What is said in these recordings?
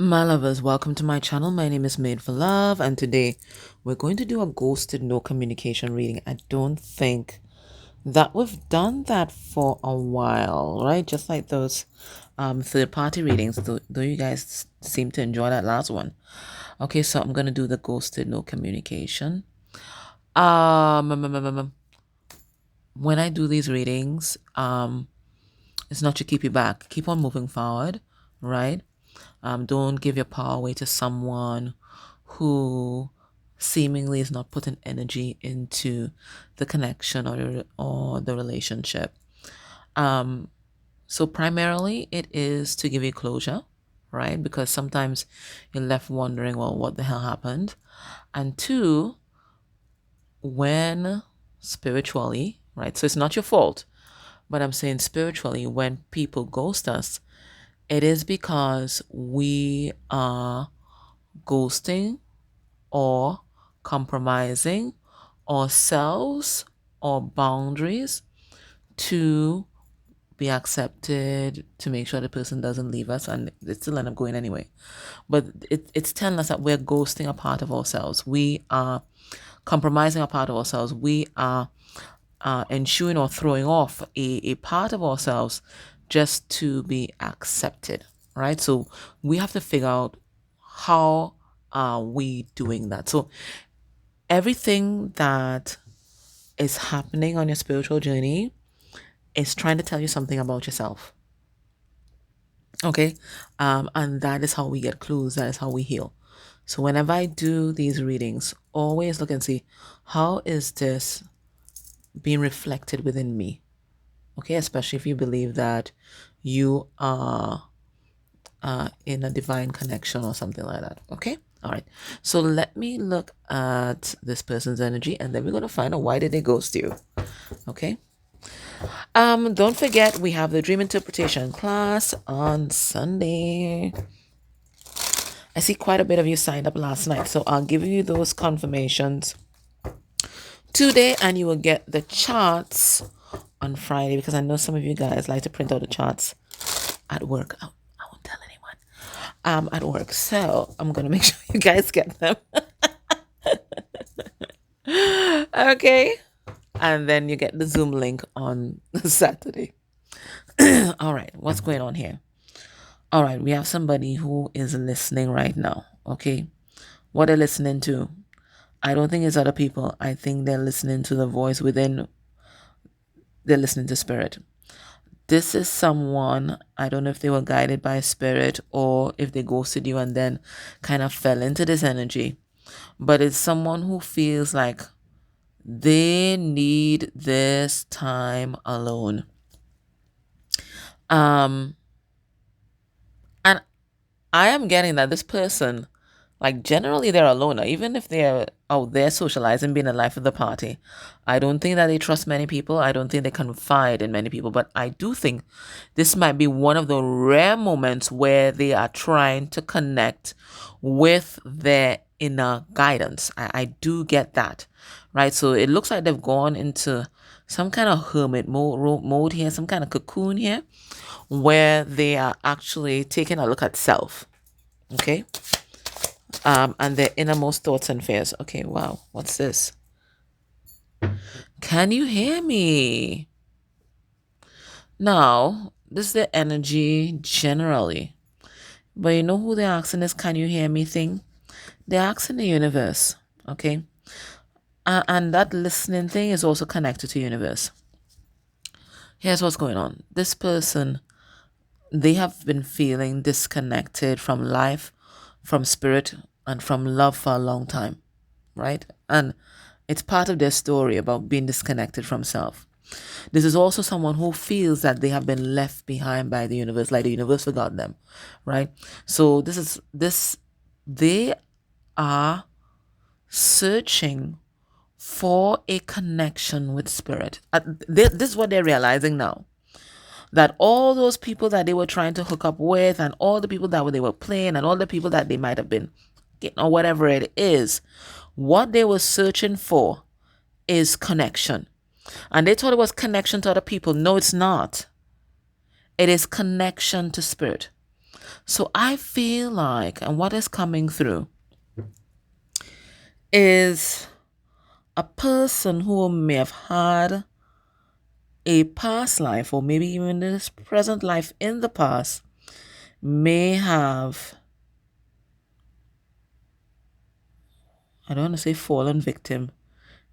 My lovers, welcome to my channel. My name is Made for Love, and today we're going to do a ghosted no communication reading. I don't think that we've done that for a while, right? Just like those third party readings, though you guys seem to enjoy that last one. Okay, so I'm gonna do the ghosted no communication. Um, um, um, um, um, when I do these readings, it's not to keep you back. Keep on moving forward, right? Don't give your power away to someone who seemingly is not putting energy into the connection or the relationship. So primarily it is to give you closure, right? Because sometimes you're left wondering, well, what the hell happened? And two, when spiritually, right? So it's not your fault, but I'm saying spiritually, when people ghost us, it is because we are ghosting or compromising ourselves or boundaries to be accepted, to make sure the person doesn't leave us, and they still end up going anyway. But it's telling us that we're ghosting a part of ourselves. We are compromising a part of ourselves. We are ensuring or throwing off a part of ourselves just to be accepted, right? So we have to figure out how are we doing that. So everything that is happening on your spiritual journey is trying to tell you something about yourself. Okay. And that is how we get clues. That is how we heal. So whenever I do these readings, always look and see, how is this being reflected within me? Okay, especially if you believe that you are in a divine connection or something like that. Okay, all right. So let me look at this person's energy, and then we're gonna find out why did they ghost you. Okay. Don't forget we have the dream interpretation class on Sunday. I see quite a bit of you signed up last night, so I'll give you those confirmations today, and you will get the charts on Friday, because I know some of you guys like to print out the charts at work. I won't tell anyone. At work, so I'm gonna make sure you guys get them. Okay, and then you get the Zoom link on Saturday. All right, what's going on here? All right, we have somebody who is listening right now. Okay, what they're listening to, I don't think it's other people. I think they're listening to the voice within. They're listening to spirit. This is someone, I don't know if they were guided by spirit or if they ghosted you and then kind of fell into this energy, but it's someone who feels like they need this time alone. And I am getting that this person, like, generally they're a loner, even if they're out there socializing, being the life of the party. I don't think that they trust many people. I don't think they confide in many people. But I do think this might be one of the rare moments where they are trying to connect with their inner guidance. I do get that, right? So it looks like they've gone into some kind of hermit mode here, some kind of cocoon here, where they are actually taking a look at self. Okay. And their innermost thoughts and fears. Okay, wow, what's this? Can you hear me? Now, this is the energy generally. But you know who they're asking this can you hear me thing? They're asking the universe, okay? And that listening thing is also connected to universe. Here's what's going on. This person, they have been feeling disconnected from life, from spirit, and from love for a long time, right? And it's part of their story about being disconnected from self. This is also someone who feels that they have been left behind by the universe, like the universe forgot them, right? So they are searching for a connection with spirit. This is what they're realizing now. That all those people that they were trying to hook up with, and all the people that they were playing, and all the people that they might have been getting, or whatever it is, what they were searching for is connection. And they thought it was connection to other people. No, it's not. It is connection to spirit. So I feel like, and what is coming through is a person who may have had a past life, or maybe even this present life in the past, may have, I don't want to say fallen victim,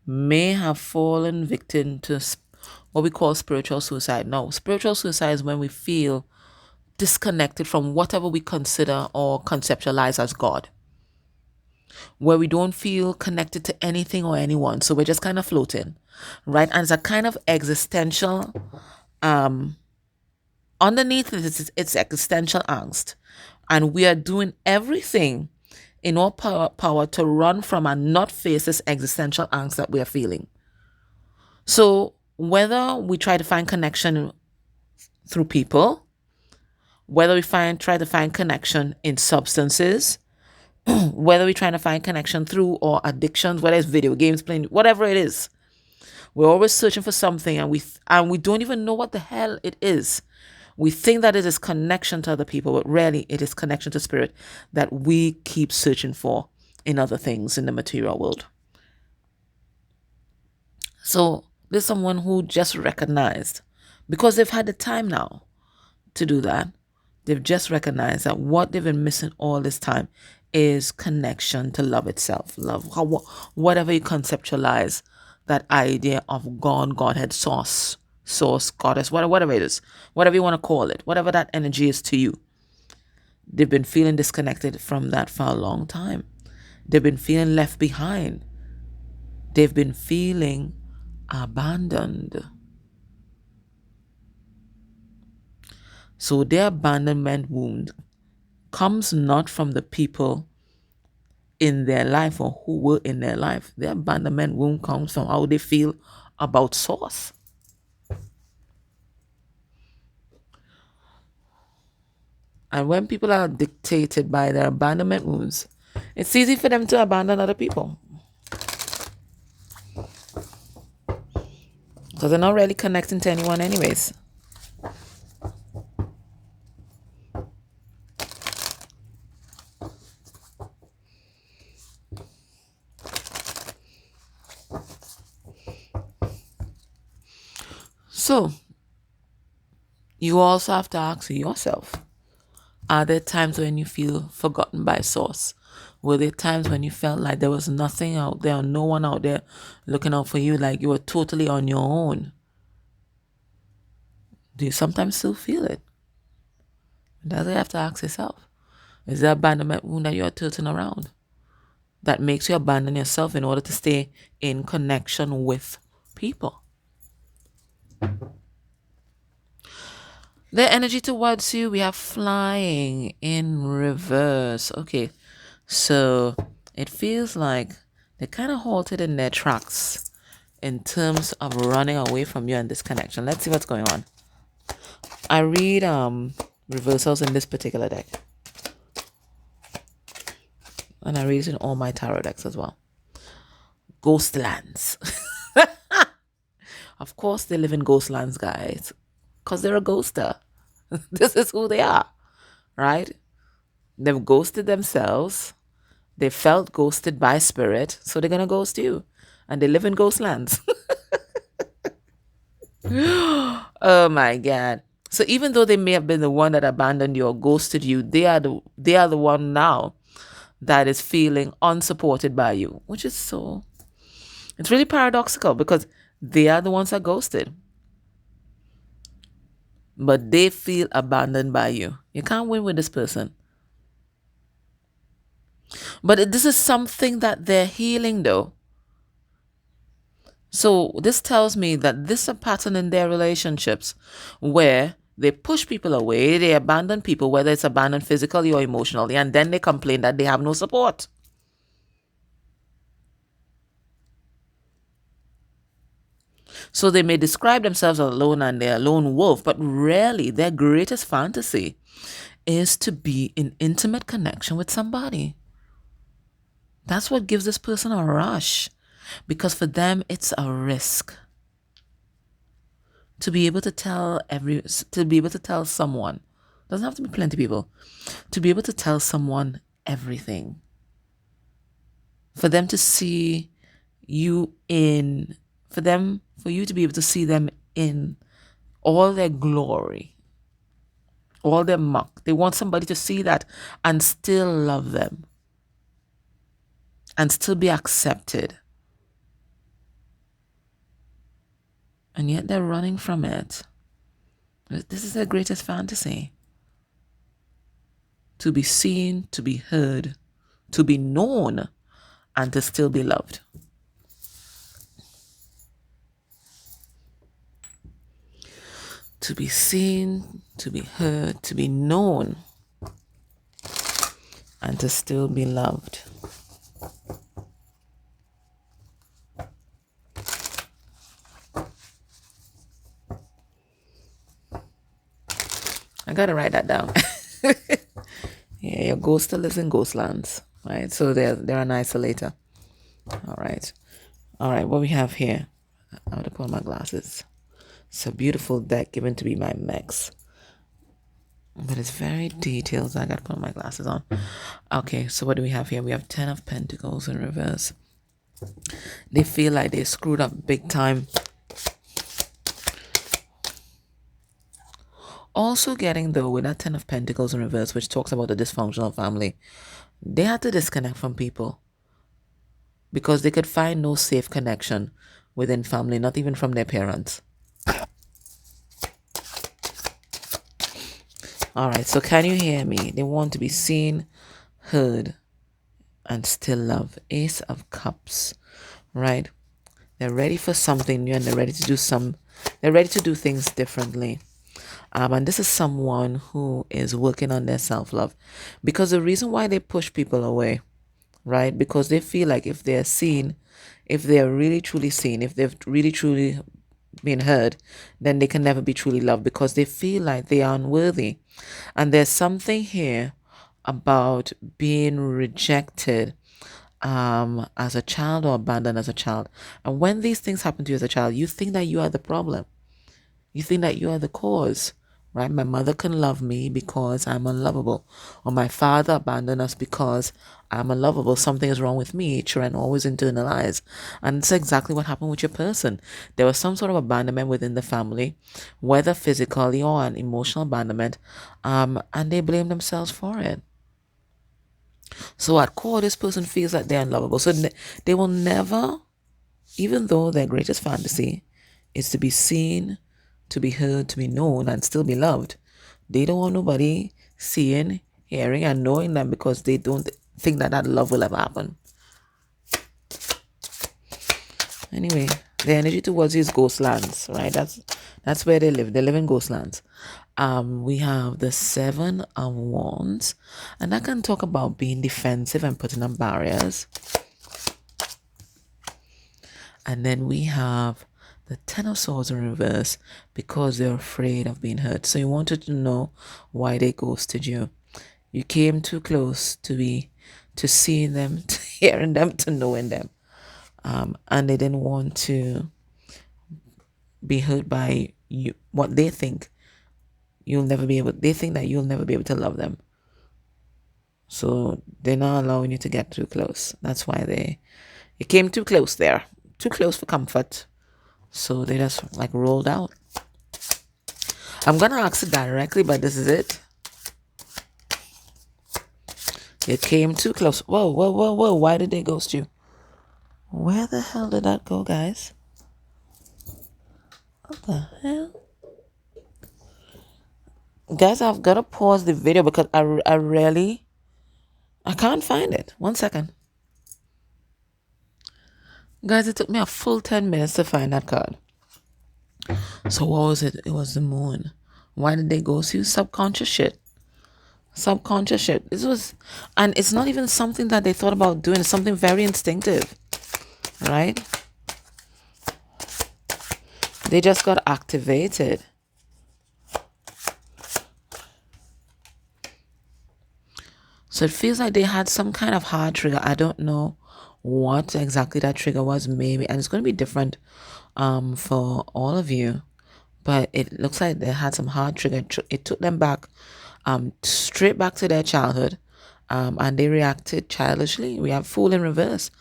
may have fallen victim to what we call spiritual suicide. Now, spiritual suicide is when we feel disconnected from whatever we consider or conceptualize as God, where we don't feel connected to anything or anyone. So we're just kind of floating, right? And it's a kind of existential, underneath it, it's existential angst. And we are doing everything in our power to run from and not face this existential angst that we are feeling. So whether we try to find connection through people, whether we try to find connection in substances, whether we're trying to find connection through our addictions, whether it's video games, playing, whatever it is, we're always searching for something, and we don't even know what the hell it is. We think that it is connection to other people, but really it is connection to spirit that we keep searching for in other things in the material world. So there's someone who just recognized, because they've had the time now to do that, they've just recognized that what they've been missing all this time is connection to love itself. Love, whatever you conceptualize, that idea of God, Godhead, source, goddess, whatever it is, whatever you want to call it, whatever that energy is to you. They've been feeling disconnected from that for a long time. They've been feeling left behind. They've been feeling abandoned. So their abandonment wound comes not from the people in their life or who were in their life. Their abandonment wound comes from how they feel about source. And when people are dictated by their abandonment wounds, it's easy for them to abandon other people, because they're not really connecting to anyone anyways. So you also have to ask yourself, are there times when you feel forgotten by source? Were there times when you felt like there was nothing out there, no one out there looking out for you, like you were totally on your own? Do you sometimes still feel it? That's what you have to ask yourself. Is there abandonment wound that you're tilting around that makes you abandon yourself in order to stay in connection with people? The energy towards you, we have flying in reverse. Okay, so it feels like they kind of halted in their tracks in terms of running away from you and this connection. Let's see what's going on. I read reversals in this particular deck, and I read it in all my tarot decks as well. Ghostlands. Of course they live in ghostlands, guys, because they're a ghoster. This is who they are, right? They've ghosted themselves. They felt ghosted by spirit, so they're going to ghost you. And they live in ghostlands. Oh my God. So even though they may have been the one that abandoned you or ghosted you, they are the one now that is feeling unsupported by you, which is so, it's really paradoxical, because they are the ones that ghosted, but they feel abandoned by you. You can't win with this person. But this is something that they're healing though. So this tells me that this is a pattern in their relationships where they push people away, they abandon people, whether it's abandoned physically or emotionally, and then they complain that they have no support. So they may describe themselves alone and they're a lone wolf, but really their greatest fantasy is to be in intimate connection with somebody. That's what gives this person a rush, because for them it's a risk to be able to tell someone doesn't have to be plenty people, to be able to tell someone everything, for them to see you in, for you to be able to see them in all their glory, all their muck. They want somebody to see that and still love them and still be accepted. And yet they're running from it. This is their greatest fantasy. To be seen, to be heard, to be known, and to still be loved. To be seen, to be heard, to be known, and to still be loved. I gotta write that down. Yeah, your ghost still lives in ghostlands, right? So they're an isolator. All right. What we have here. I have to put on my glasses. It's a beautiful deck given to be my Mex, but it's very detailed. So I gotta put my glasses on. Okay, so what do we have here? We have 10 of Pentacles in reverse. They feel like they screwed up big time. Also getting, though, with that 10 of Pentacles in reverse, which talks about the dysfunctional family, they had to disconnect from people because they could find no safe connection within family, not even from their parents. All right, so can you hear me? They want to be seen, heard, and still love. Ace of Cups, right? They're ready for something new, and they're ready to do things differently. And this is someone who is working on their self-love, because the reason why they push people away, right? Because they feel like if they're seen, if they're really truly seen, if they've really truly been heard, then they can never be truly loved, because they feel like they are unworthy. And there's something here about being rejected as a child or abandoned as a child. And when these things happen to you as a child, you think that you are the problem. You think that you are the cause, right? My mother can love me because I'm unlovable. Or my father abandoned us because I'm unlovable. Something is wrong with me. Children always internalize. And it's exactly what happened with your person. There was some sort of abandonment within the family, whether physically or an emotional abandonment, and they blame themselves for it. So at core, this person feels like they're unlovable. So they will never, even though their greatest fantasy is to be seen, to be heard, to be known, and still be loved, they don't want nobody seeing, hearing, and knowing them, because they don't think that love will ever happen. Anyway, the energy towards you is ghostlands, right? That's where they live. They live in ghostlands. We have the 7 of Wands, and that can talk about being defensive and putting up barriers. And then we have the 10 of Swords in reverse, because they're afraid of being hurt. So you wanted to know why they ghosted you. You came too close to seeing them, to hearing them, to knowing them. And they didn't want to be hurt by you. What they think they think that you'll never be able to love them. So they're not allowing you to get too close. That's why you came too close there. Too close for comfort. So they just like rolled out. I'm going to ask it directly, but this is it. You came too close. Whoa. Why did they ghost you? Where the hell did that go, guys? What the hell? Guys, I've got to pause the video because I can't find it. 1 second. Guys, it took me a full 10 minutes to find that card. So what was it? It was the moon. Why did they ghost you? Subconscious shit. And it's not even something that they thought about doing. It's something very instinctive, right? They just got activated. So it feels like they had some kind of hard trigger. I don't know what exactly that trigger was, maybe. And it's going to be different for all of you. But it looks like they had some hard trigger. It took them back straight back to their childhood, and they reacted childishly. We have Fool in reverse,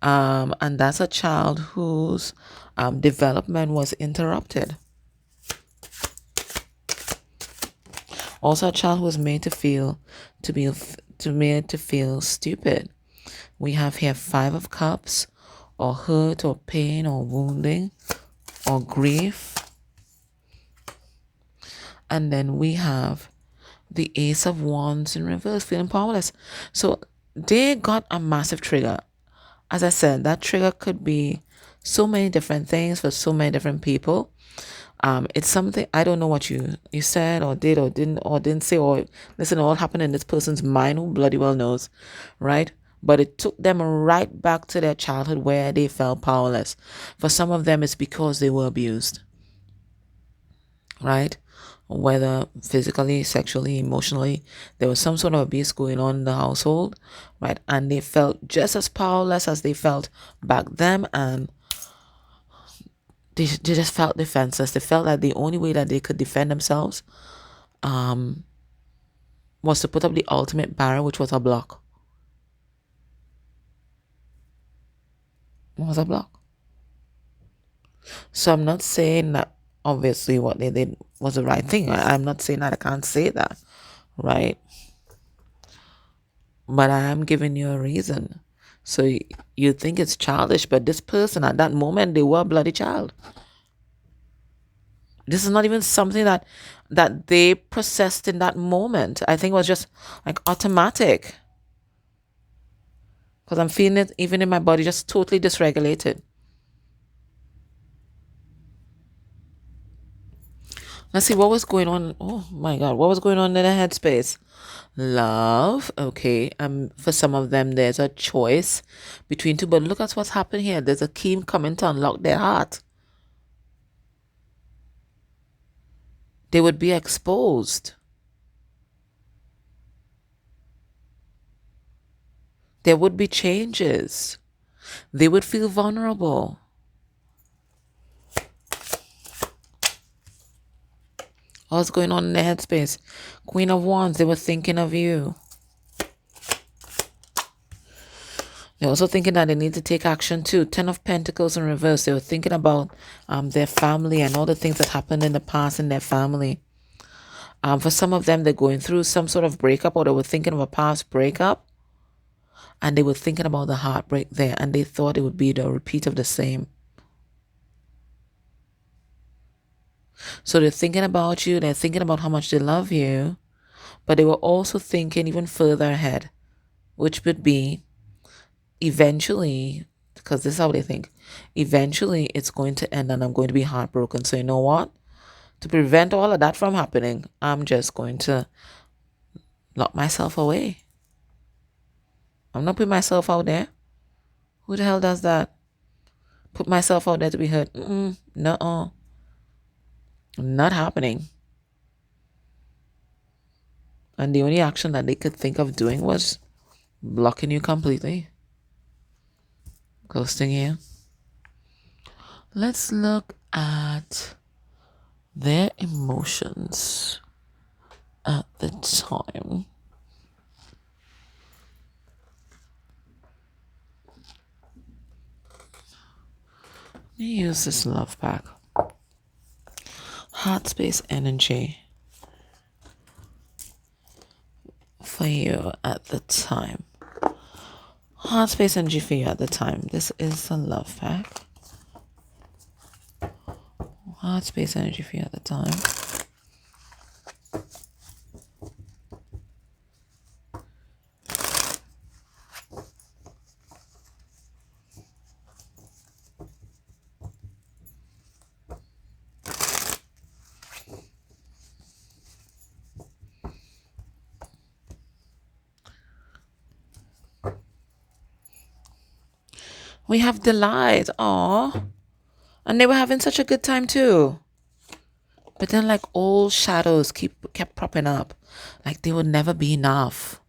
and that's a child whose development was interrupted. Also, a child who was made to feel made to feel stupid. We have here Five of Cups, or hurt, or pain, or wounding, or grief. And then we have the Ace of Wands in reverse, feeling powerless. So they got a massive trigger. As I said, that trigger could be so many different things for so many different people. It's something, I don't know what you said or did or didn't say, or listen, all happened in this person's mind, who bloody well knows, right? But it took them right back to their childhood where they felt powerless. For some of them, it's because they were abused, right? Whether physically, sexually, emotionally, there was some sort of abuse going on in the household, right? And they felt just as powerless as they felt back then, and they just felt defenseless. They felt like the only way that they could defend themselves was to put up the ultimate barrier, which was a block. It was a block. So I'm not saying that obviously what they did was the right thing. I'm not saying that I can't say that, right? But I am giving you a reason. So you think it's childish, but this person at that moment, they were a bloody child. This is not even something that they processed in that moment. I think it was just like automatic. Because I'm feeling it even in my body, just totally dysregulated. Let's see what was going on. Oh my God, what was going on in the headspace? Love. Okay. For some of them, there's a choice between two. But look at what's happened here. There's a key coming to unlock their heart. They would be exposed. There would be changes. They would feel vulnerable. What's going on in their headspace? Queen of Wands, they were thinking of you. They're also thinking that they need to take action too. Ten of Pentacles in reverse. They were thinking about their family and all the things that happened in the past in their family. For some of them, they're going through some sort of breakup, or they were thinking of a past breakup. And they were thinking about the heartbreak there. And they thought it would be the repeat of the same. So they're thinking about you. They're thinking about how much they love you. But they were also thinking even further ahead, which would be eventually, because this is how they think, eventually it's going to end and I'm going to be heartbroken. So you know what? To prevent all of that from happening, I'm just going to lock myself away. I'm not putting myself out there. Who the hell does that? Put myself out there to be hurt? No. Not happening. And the only action that they could think of doing was blocking you completely. Ghosting you. Let's look at their emotions at the time. Let me use this love pack. Heart space energy for you at the time. Heart space energy for you at the time. This is a love pack. Heart space energy for you at the time. We have delight. Aww. And they were having such a good time too. But then like old shadows kept propping up. Like they would never be enough.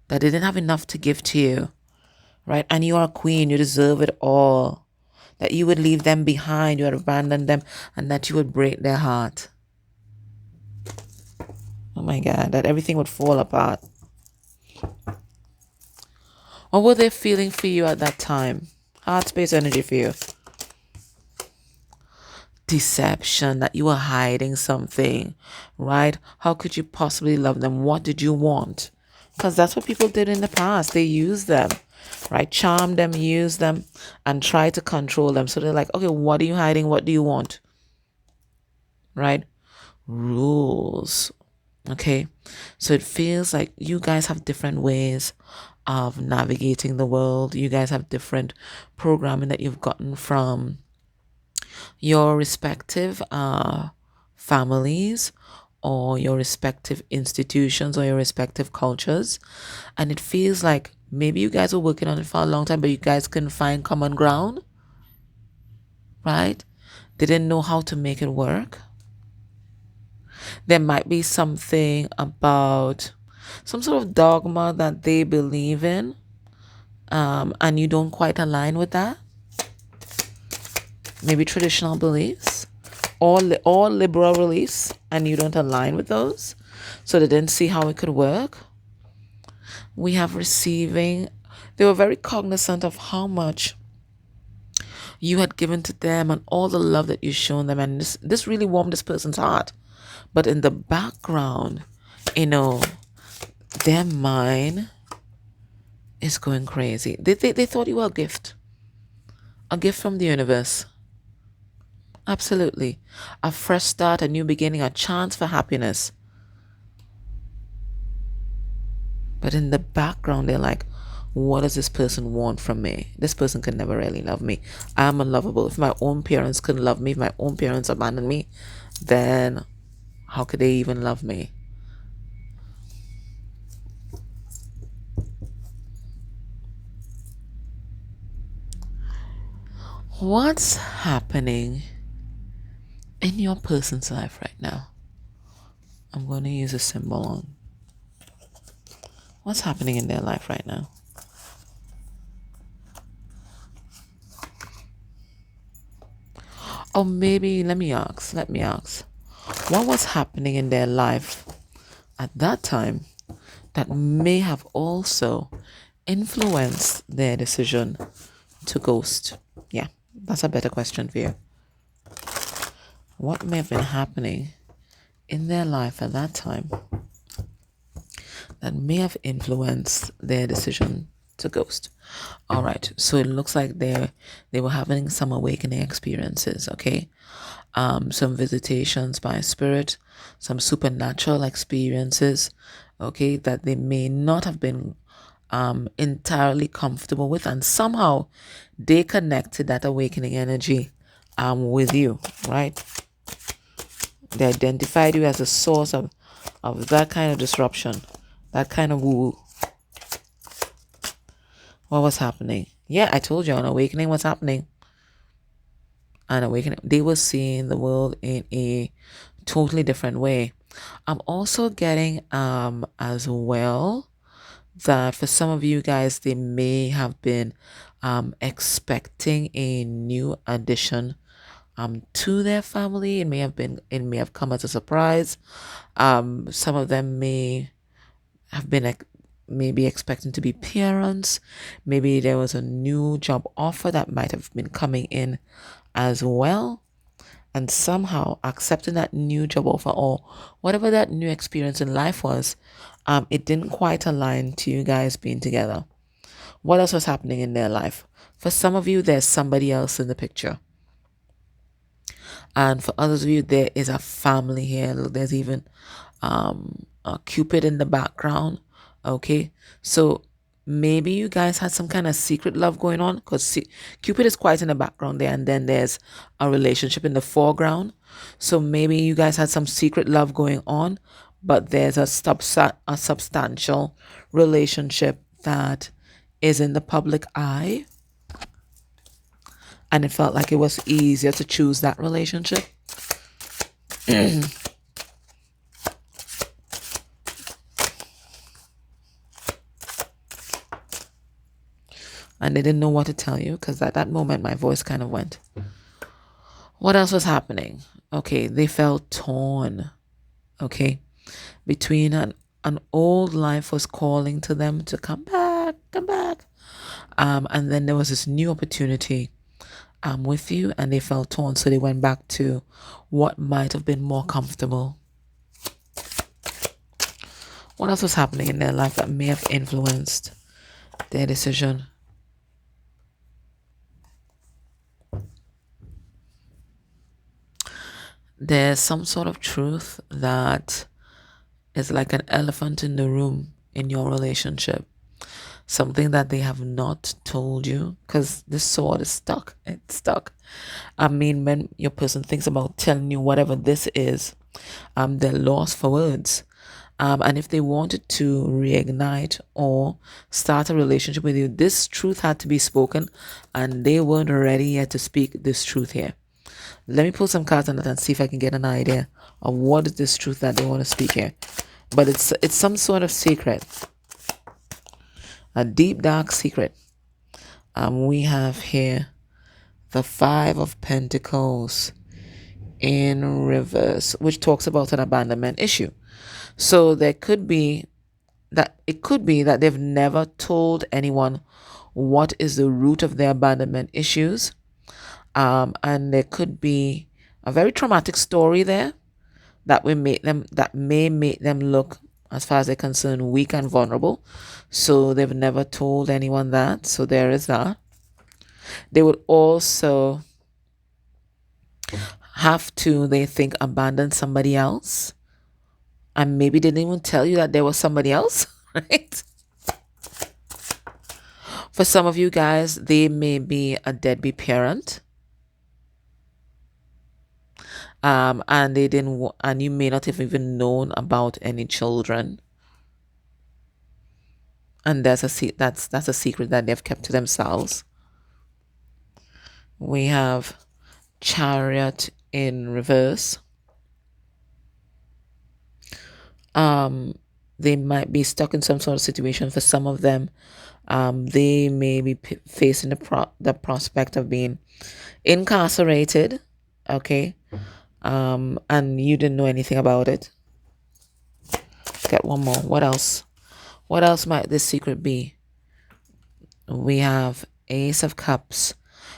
That they didn't have enough to give to you. Right? And you are a queen. You deserve it all. That you would leave them behind. You would abandon them. And that you would break their heart. Oh my God, that everything would fall apart. What were they feeling for you at that time? Heart space energy for you. Deception, that you were hiding something, right? How could you possibly love them? What did you want? Because that's what people did in the past. They used them, right? Charm them, use them, and try to control them. So they're like, okay, what are you hiding? What do you want? Right? Rules. Okay. So it feels like you guys have different ways of navigating the world. You guys have different programming that you've gotten from your respective families or your respective institutions or your respective cultures. And it feels like maybe you guys were working on it for a long time, but you guys couldn't find common ground, right? They didn't know how to make it work. There might be something about some sort of dogma that they believe in, and you don't quite align with that. Maybe traditional beliefs or liberal beliefs, and you don't align with those. So they didn't see how it could work. We have receiving. They were very cognizant of how much you had given to them and all the love that you've shown them. And this really warmed this person's heart. But in the background, their mind is going crazy. They thought you were a gift from the universe. Absolutely. A fresh start, a new beginning, a chance for happiness. But in the background, they're like, what does this person want from me? This person could never really love me. I'm unlovable. If my own parents couldn't love me, if my own parents abandoned me, then how could they even love me? What's happening in your person's life right now? I'm going to use a symbol on. What's happening in their life right now? Or maybe, let me ask. What was happening in their life at that time that may have also influenced their decision to ghost? Yeah, that's a better question for you. What may have been happening in their life at that time that may have influenced their decision to ghost? All right, so it looks like they were having some awakening experiences. Okay, some visitations by spirit, some supernatural experiences. Okay, that they may not have been entirely comfortable with, and somehow they connected that awakening energy with you, right? They identified you as a source of that kind of disruption, that kind of woo. What was happening? Yeah, I told you, an awakening was happening. An awakening. They were seeing the world in a totally different way. I'm also getting as well that for some of you guys, they may have been expecting a new addition to their family. It may have come as a surprise. Some of them may have been maybe expecting to be parents. Maybe there was a new job offer that might have been coming in as well. And somehow accepting that new job offer or whatever that new experience in life was, it didn't quite align to you guys being together. What else was happening in their life? For some of you, there's somebody else in the picture. And for others of you, there is a family here. There's even a Cupid in the background. Okay, so maybe you guys had some kind of secret love going on, because Cupid is quite in the background there, and then there's a relationship in the foreground. So maybe you guys had some secret love going on, but there's a substantial relationship that is in the public eye, and it felt like it was easier to choose that relationship. And they didn't know what to tell you, because at that moment my voice kind of went. What else was happening? Okay, they felt torn. Okay, between an old life was calling to them to come back, come back. And then there was this new opportunity with you, and they felt torn, so they went back to what might have been more comfortable. What else was happening in their life that may have influenced their decision? There's some sort of truth that is like an elephant in the room in your relationship. Something that they have not told you, because this sword is stuck. It's stuck. I mean, when your person thinks about telling you whatever this is, they're lost for words. And if they wanted to reignite or start a relationship with you, this truth had to be spoken, and they weren't ready yet to speak this truth here. Let me pull some cards on it and see if I can get an idea of what is this truth that they want to speak here. But it's some sort of secret, a deep dark secret. We have here the Five of Pentacles in reverse, which talks about an abandonment issue. So there could be it could be that they've never told anyone what is the root of their abandonment issues. And there could be a very traumatic story there that may make them look, as far as they're concerned, weak and vulnerable. So they've never told anyone that. So there is that. They would also have to, they think, abandon somebody else. And maybe they didn't even tell you that there was somebody else, right? For some of you guys, they may be a deadbeat parent. And they didn't, and you may not have even known about any children. And that's a secret that they've kept to themselves. We have Chariot in reverse. They might be stuck in some sort of situation. For some of them, they may be facing the prospect of being incarcerated. Okay. And you didn't know anything about it. Get one more. What else? What else might this secret be? We have Ace of Cups.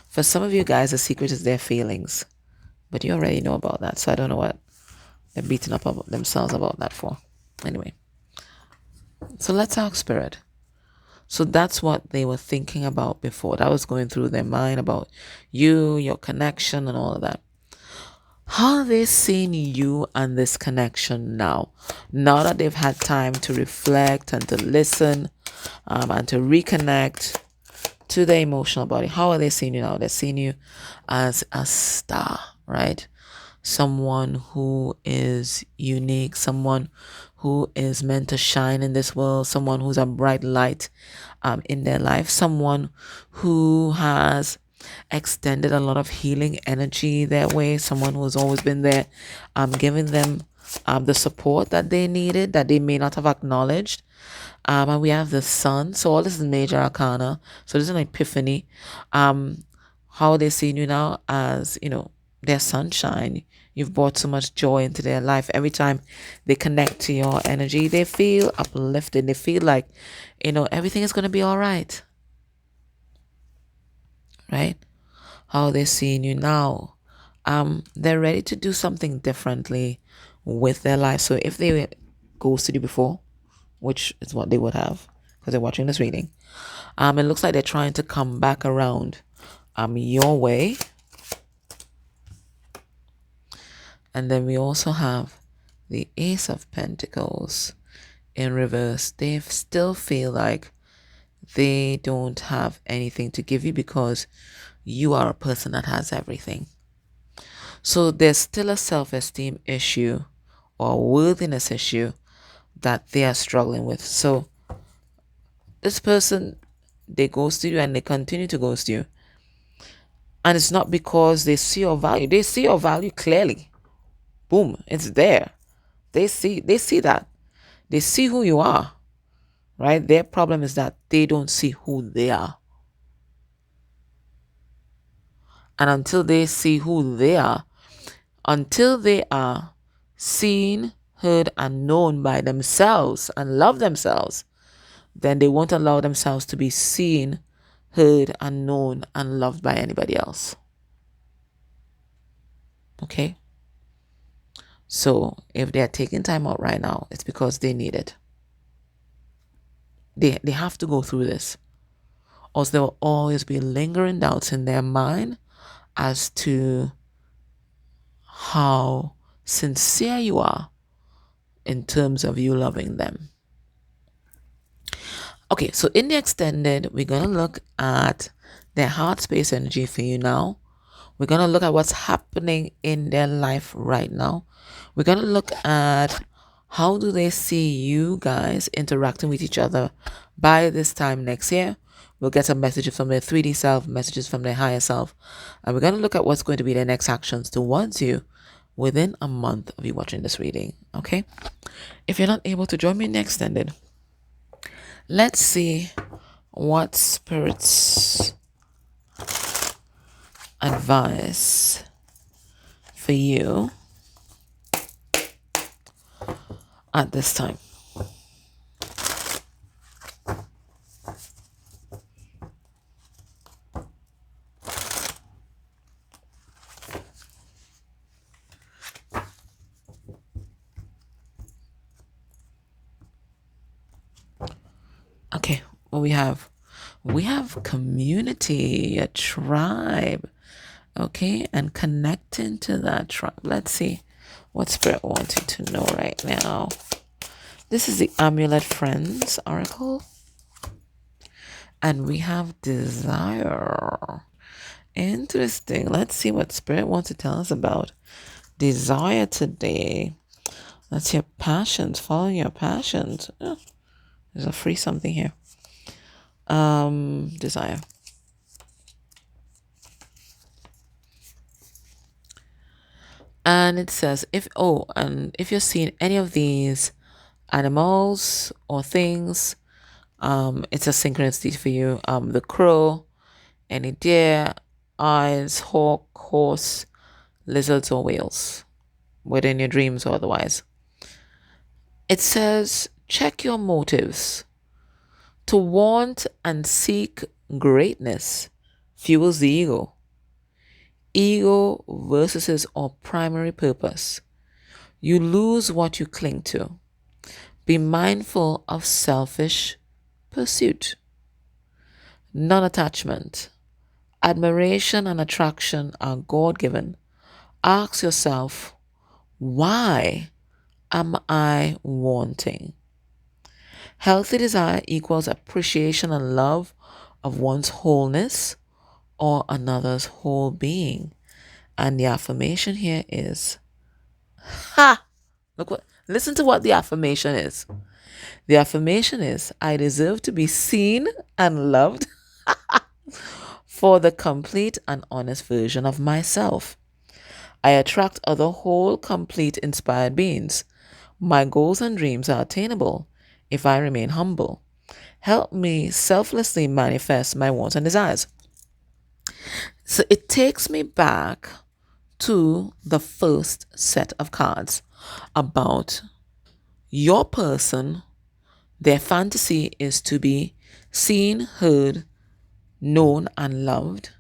For some of you guys, the secret is their feelings. But you already know about that. So I don't know what they're beating up about themselves about that for. Anyway. So let's ask Spirit. So that's what they were thinking about before. That was going through their mind about you, your connection, and all of that. How are they seeing you and this connection now? Now that they've had time to reflect and to listen and to reconnect to their emotional body. How are they seeing you now? They're seeing you as a star, right? Someone who is unique, someone who is meant to shine in this world, someone who's a bright light in their life, someone who has extended a lot of healing energy their way, someone who's always been there, giving them the support that they needed, that they may not have acknowledged. And we have the sun. So all this is major arcana. So this is an epiphany. How they seeing you now as, their sunshine. You've brought so much joy into their life. Every time they connect to your energy, they feel uplifted. They feel like, everything is going to be all right. Right? How they're seeing you now. They're ready to do something differently with their life. So if they ghosted you before, which is what they would have because they're watching this reading, it looks like they're trying to come back around your way. And then we also have the Ace of Pentacles in reverse. They still feel like they don't have anything to give you because you are a person that has everything. So there's still a self-esteem issue or a worthiness issue that they are struggling with. So this person, they ghost you and they continue to ghost you. And it's not because they see your value. They see your value clearly. Boom, it's there. They see that. They see who you are. Right? Their problem is that they don't see who they are. And until they see who they are, until they are seen, heard, and known by themselves and love themselves, then they won't allow themselves to be seen, heard, and known and loved by anybody else. Okay? So if they're taking time out right now, it's because they need it. They have to go through this. Or else there will always be lingering doubts in their mind as to how sincere you are in terms of you loving them. Okay, so in the extended, we're going to look at their heart space energy for you now. We're going to look at what's happening in their life right now. We're going to look at how do they see you guys interacting with each other by this time next year. We'll get some messages from their 3D self, messages from their higher self. And we're going to look at what's going to be their next actions towards you within a month of you watching this reading. Okay? If you're not able to join me in the extended, let's see what Spirit's advice for you at this time. Okay, what we have community, a tribe. Okay, and connecting to that tribe. Let's see what Spirit wants you to know right now. This is the Amulet Friends Oracle. And we have desire. Interesting. Let's see what Spirit wants to tell us about desire today. That's your passions. Following your passions. Oh, there's a free something here. Desire. And it says, if you're seeing any of these animals or things, it's a synchronicity for you. The crow, any deer, eyes, hawk, horse, lizards, or whales, within your dreams or otherwise. It says, check your motives. To want and seek greatness fuels the ego. Ego versus our primary purpose. You lose what you cling to. Be mindful of selfish pursuit. Non-attachment. Admiration and attraction are God-given. Ask yourself, why am I wanting? Healthy desire equals appreciation and love of one's wholeness or another's whole being. And the affirmation here is, listen to what the affirmation is. The affirmation is, I deserve to be seen and loved for the complete and honest version of myself. I attract other whole, complete, inspired beings. My goals and dreams are attainable if I remain humble. Help me selflessly manifest my wants and desires. So it takes me back to the first set of cards about your person. Their fantasy is to be seen, heard, known, and loved,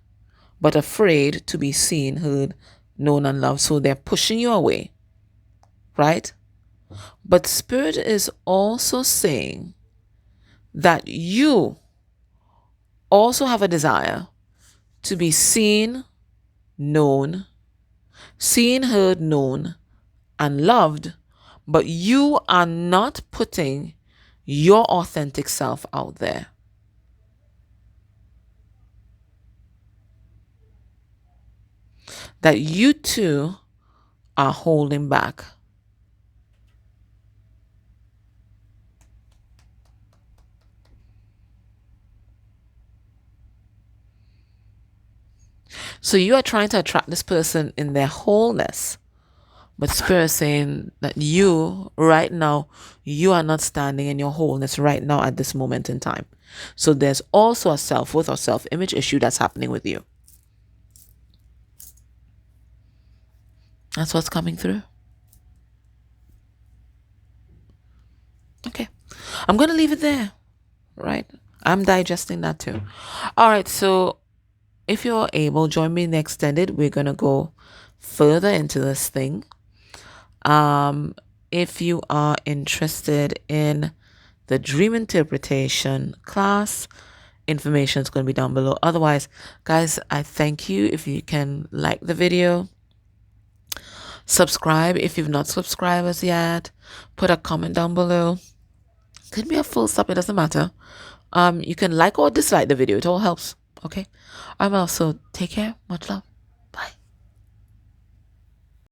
but afraid to be seen, heard, known, and loved. So they're pushing you away, right? But Spirit is also saying that you also have a desire to be seen, heard, known, and loved, but you are not putting your authentic self out there. That you too are holding back. So you are trying to attract this person in their wholeness. But Spirit is saying that you, right now, you are not standing in your wholeness right now at this moment in time. So there's also a self-worth or self-image issue that's happening with you. That's what's coming through. Okay. I'm going to leave it there, right? I'm digesting that too. All right. So if you're able, join me in the extended. We're going to go further into this thing. If you are interested in the dream interpretation class, information is going to be down below. Otherwise, guys, I thank you. If you can like the video, subscribe if you've not subscribed as yet, put a comment down below. Could be a full stop, it doesn't matter. You can like or dislike the video, it all helps. Okay. I'm also take care, much love.